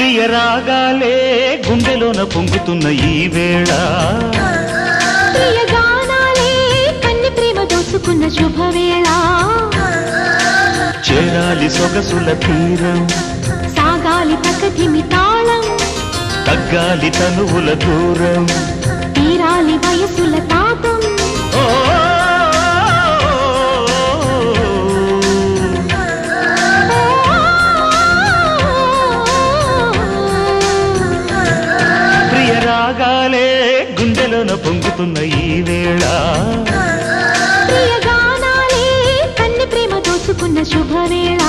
ప్రియ రాగాలే గుండెలోన పొంగుతున్న ఈ వేళ ప్రియ గానాలే కన్ని ప్రేమ దోచుకున్న శుభవేళ చేరాలి సొగసుల తీరం సాగాలి ప్రకృతిమి తాళం తగ్గాలి తనువుల దూరం తీరాలి వయసుల తాపం ప్రియ రాగాలే గుండెలోన పొంగుతున్న ఈ వేళ ప్రియ గానాలే కన్ని ప్రేమ దోచుకున్న శుభవేళ